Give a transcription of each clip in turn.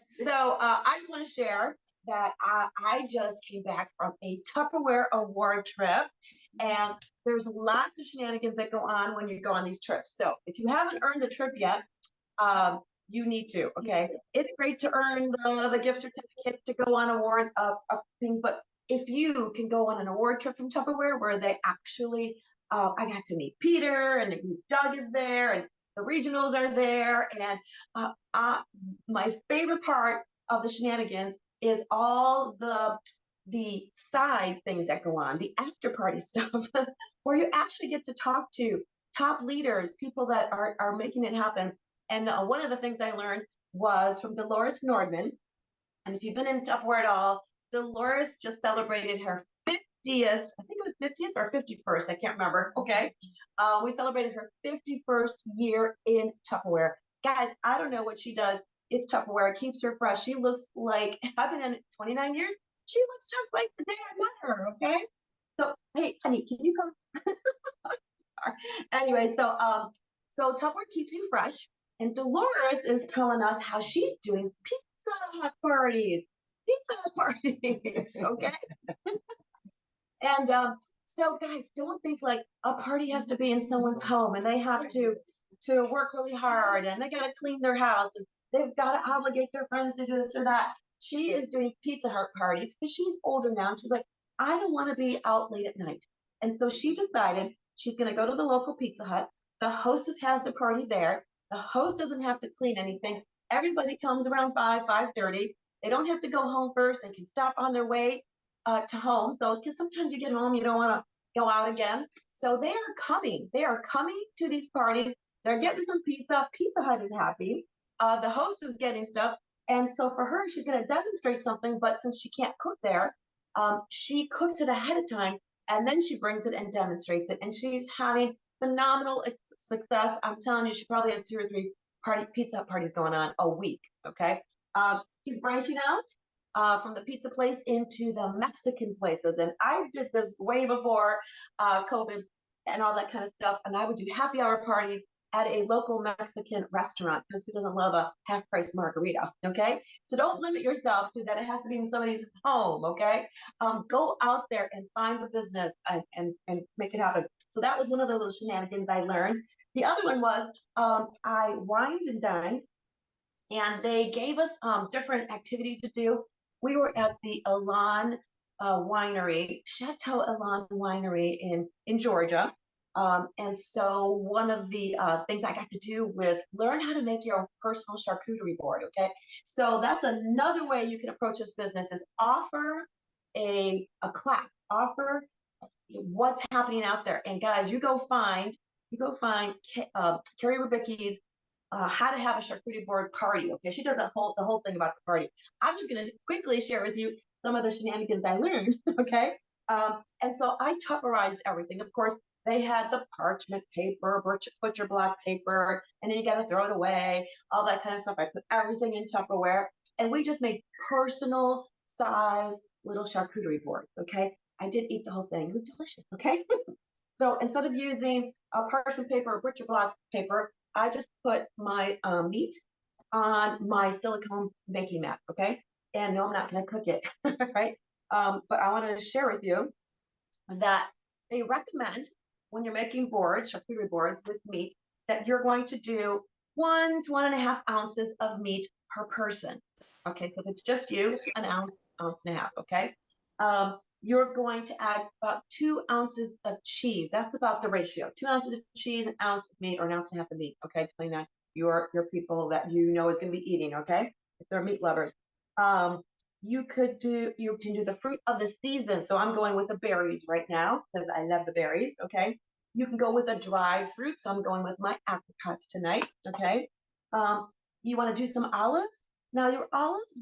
So I just want to share that I just came back from a Tupperware award trip, and there's lots of shenanigans that go on when you go on these trips. So if you haven't earned a trip yet, you need to. Okay, it's great to earn the gift certificates to go on award things, but if you can go on an award trip from Tupperware where they actually, I got to meet Peter and Doug is there and the regionals are there, and uh, uh, my favorite part of the shenanigans is all the side things that go on, the after party stuff, where you actually get to talk to top leaders, people that are making it happen. And one of the things I learned was from Dolores Nordman. And if you've been in Tupperware at all, Dolores just celebrated her 50th, I think it was 50th or 51st, I can't remember. Okay. We celebrated her 51st year in Tupperware. Guys, I don't know what she does. It's Tupperware. It keeps her fresh. She looks like, I've been in it 29 years. She looks just like the day I met her. Okay. So, hey, honey, can you come? Anyway, so Tupperware keeps you fresh. And Dolores is telling us how she's doing pizza hut parties. Pizza hut parties, okay? And so guys, don't think like a party has to be in someone's home and they have to work really hard and they gotta clean their house and they've got to obligate their friends to do this or that. She is doing pizza hut parties because she's older now. And she's like, I don't want to be out late at night. And so she decided she's gonna go to the local Pizza Hut. The hostess has the party there. The host doesn't have to clean anything. Everybody comes around 5:30. They don't have to go home first. They can stop on their way to home. So, because sometimes you get home, you don't want to go out again. So they are coming. They are coming to these parties. They're getting some pizza. Pizza Hut is happy. The host is getting stuff. And so for her, she's going to demonstrate something. But since she can't cook there, she cooks it ahead of time and then she brings it and demonstrates it. And she's having phenomenal success. I'm telling you, she probably has 2 or 3 pizza Hut parties going on a week. Okay. She's branching out from the pizza place into the Mexican places. And I did this way before COVID and all that kind of stuff. And I would do happy hour parties at a local Mexican restaurant because who doesn't love a half price margarita? Okay. So don't limit yourself to that. It has to be in somebody's home. Okay. Go out there and find the business and make it happen. So that was one of the little shenanigans I learned. The other one was I wined and dined and they gave us different activities to do. We were at the Elan Winery, Chateau Elan Winery in Georgia. And so one of the things I got to do was learn how to make your own personal charcuterie board. Okay, so that's another way you can approach this business is offer a class, offer what's happening out there. And guys, you go find Carrie Rubicki's how to have a charcuterie board party. Okay, she does the whole thing about the party. I'm just going to quickly share with you some of the shenanigans I learned. Okay, and so I Tupperized everything. Of course, they had the parchment paper, butcher block paper, and then you got to throw it away, all that kind of stuff. I put everything in Tupperware, and we just made personal size little charcuterie boards. Okay, I did eat the whole thing. It was delicious. Okay. So instead of using parchment paper or butcher block paper, I just put my meat on my silicone baking mat, okay? And no, I'm not going to cook it, right? But I wanted to share with you that they recommend when you're making boards, charcuterie boards with meat, that you're going to do 1 to 1.5 ounces of meat per person. Okay, so if it's just you, an ounce, ounce and a half, okay? You're going to add about 2 ounces of cheese. That's about the ratio. 2 ounces of cheese, an ounce of meat, or an ounce and a half of meat. Okay, depending on your people that you know is going to be eating. Okay, if they're meat lovers. You can do the fruit of the season. So I'm going with the berries right now because I love the berries. Okay, you can go with a dried fruit. So I'm going with my apricots tonight. Okay, you want to do some olives. Now your olives,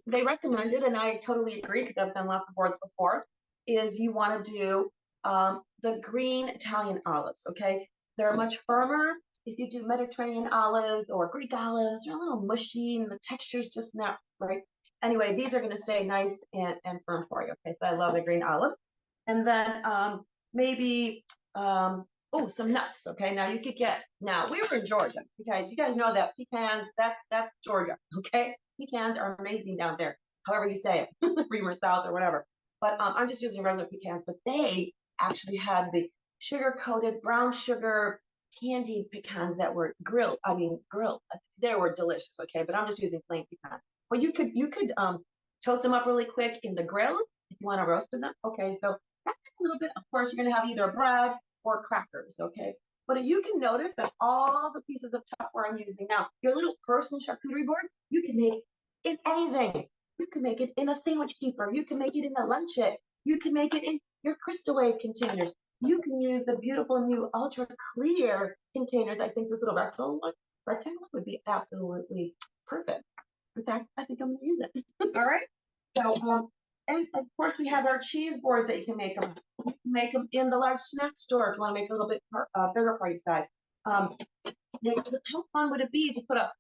they recommended, and I totally agree because I've done lots of boards before, is you want to do the green Italian olives, okay? They're much firmer. If you do Mediterranean olives or Greek olives, they're a little mushy and the texture's just not right. Anyway, these are going to stay nice and firm for you, okay? So I love the green olives. And then maybe Oh, some nuts. Okay, now you could get. Now we were in Georgia, because you guys know that pecans. That's Georgia. Okay, pecans are amazing down there. However you say it, Reamer South or whatever. But I'm just using regular pecans. But they actually had the sugar coated brown sugar candied pecans that were grilled. I mean, grilled. They were delicious. Okay, but I'm just using plain pecan. Well, you could toast them up really quick in the grill if you want to roast them. Okay, so that's a little bit. Of course, you're gonna have either bread or crackers, okay? But you can notice that all the pieces of Tupperware I'm using now, your little personal charcuterie board, you can make in anything. You can make it in a sandwich keeper. You can make it in a luncheette. You can make it in your crystal wave containers. You can use the beautiful new ultra clear containers. I think this little rectangle would be absolutely perfect. In fact, I think I'm gonna use it. All right. So, and of course, we have our cheese boards that you can make them. You can make them in the large snack store if you want to make a little bit bigger party size. Um, how fun would it be to put a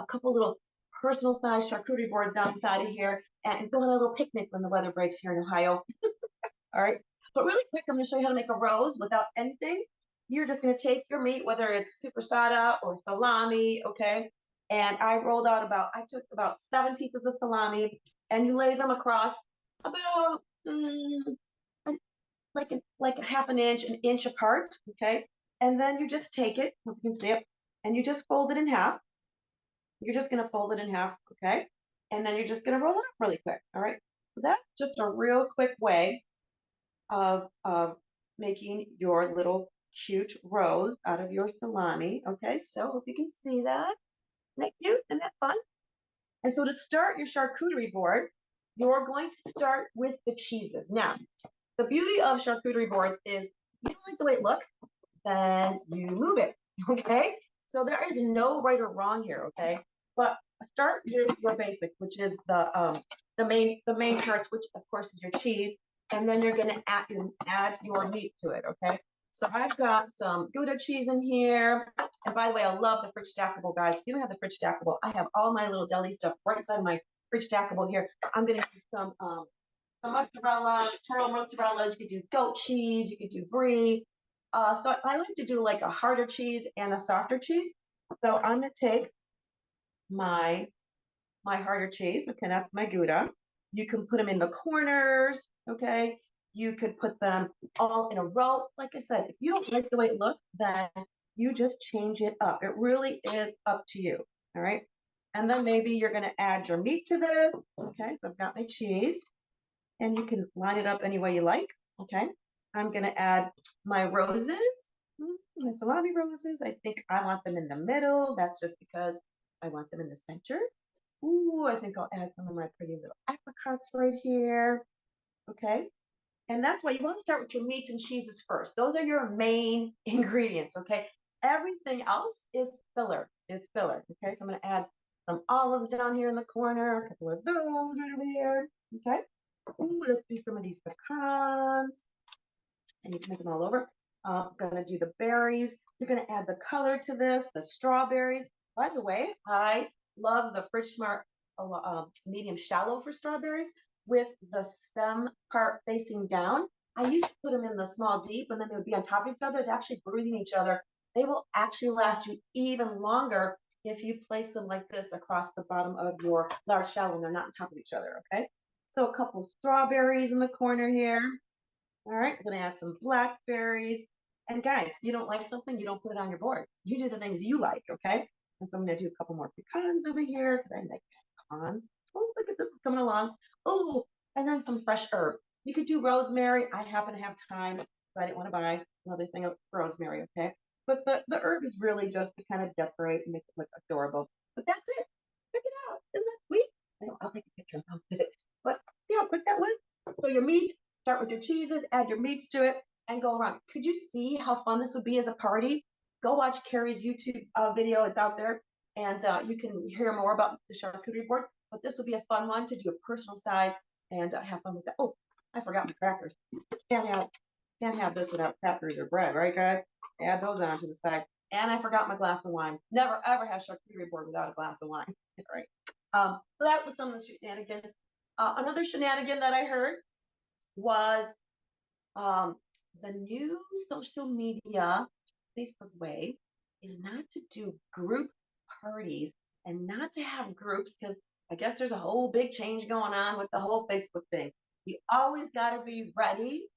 couple little personal size charcuterie boards down inside of here and go on a little picnic when the weather breaks here in Ohio? All right. But really quick, I'm going to show you how to make a rose without anything. You're just going to take your meat, whether it's supersada or salami, okay? And I took about 7 pieces of salami, and you lay them across about like a half an inch apart, okay? And then you just take it, you can see it, and you just fold it in half. You're just going to fold it in half, okay? And then you're just going to roll it up really quick, all right? So that's just a real quick way of making your little cute rose out of your salami. Okay, so hope you can see that. Isn't that cute? Isn't that fun? And so to start your charcuterie board, you're going to start with the cheeses. Now, the beauty of charcuterie boards is you don't like the way it looks, then you move it. Okay, so there is no right or wrong here. Okay, but start with your basic, which is the main parts, which of course is your cheese, and then you're going to add your meat to it. Okay, so I've got some Gouda cheese in here, and by the way, I love the fridge stackable, guys. If you don't have the fridge stackable, I have all my little deli stuff right inside of my fridge stackable here. I'm going to use some mozzarella, pearl mozzarella. You could do goat cheese. You could do brie. So I like to do like a harder cheese and a softer cheese. So I'm going to take my harder cheese. Okay, that's my Gouda. You can put them in the corners. Okay, you could put them all in a row. Like I said, if you don't like the way it looks, then you just change it up. It really is up to you. All right. And then maybe you're going to add your meat to this. Okay, so I've got my cheese, and you can line it up any way you like. Okay, I'm going to add my roses, my salami roses. I think I want them in the middle. That's just because I want them in the center. Ooh, I think I'll add some of my pretty little apricots right here. Okay, and that's why you want to start with your meats and cheeses first. Those are your main ingredients. Okay, everything else is filler. Okay, so I'm going to add some olives down here in the corner, a couple of those over here. Okay. Ooh, let's do some of these pecans, and you can make them all over. I'm gonna do the berries. You're gonna add the color to this, the strawberries. By the way, I love the Fridge Smart medium shallow for strawberries with the stem part facing down. I used to put them in the small deep, and then they would be on top of each other. They're actually bruising each other. They will actually last you even longer if you place them like this across the bottom of your large shallow and they're not on top of each other, okay? So a couple strawberries in the corner here. All right, we're gonna add some blackberries. And guys, you don't like something, you don't put it on your board. You do the things you like, okay? And so I'm gonna do a couple more pecans over here because I like pecans. Oh, look at this coming along. Oh, and then some fresh herb. You could do rosemary. I happen to have time, so I didn't want to buy another thing of rosemary, okay? But the herb is really just to kind of decorate and make it look adorable. But that's it. Check it out. Isn't that sweet? I'll take a picture and post it. But see how quick that was? So your meat, start with your cheeses, add your meats to it, and go around. Could you see how fun this would be as a party? Go watch Carrie's YouTube video. It's out there, and you can hear more about the charcuterie board. But this would be a fun one to do a personal size and have fun with that. Oh, I forgot my crackers. Can't have this without crackers or bread, right, guys? Add those on to the side. And I forgot my glass of wine. Never ever have charcuterie board without a glass of wine. All right. So that was some of the shenanigans. Another shenanigan that I heard was The new social media, Facebook way, is not to do group parties and not to have groups because I guess there's a whole big change going on with the whole Facebook thing. You always got to be ready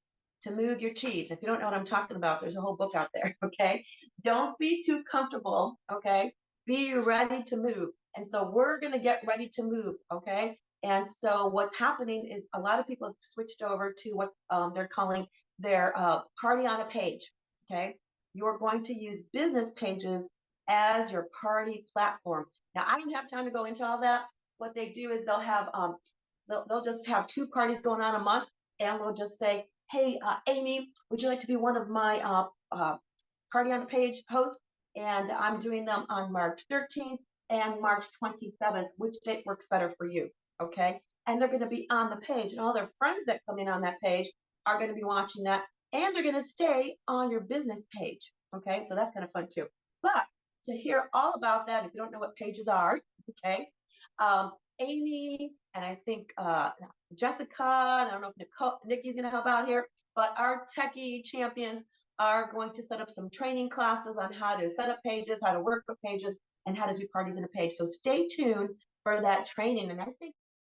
to move your cheese. If you don't know what I'm talking about, there's a whole book out there. Okay. Don't be too comfortable. Okay. Be ready to move. And so we're going to get ready to move. Okay. And so what's happening is a lot of people have switched over to what they're calling their party on a page. Okay. You're going to use business pages as your party platform. Now, I don't have time to go into all that. What they do is they'll just have two parties going on a month, and they'll just say, "Hey, Amy, would you like to be one of my party on the page hosts?" And I'm doing them on March 13th and March 27th. Which date works better for you? Okay. And they're going to be on the page, and all their friends that come in on that page are going to be watching that, and they're going to stay on your business page. Okay. So that's kind of fun too. But to hear all about that, if you don't know what pages are, okay, Amy and I think Jessica, and I don't know if Nikki's going to help out here, but our techie champions are going to set up some training classes on how to set up pages, how to work with pages, and how to do parties in a page. So stay tuned for that training. And I think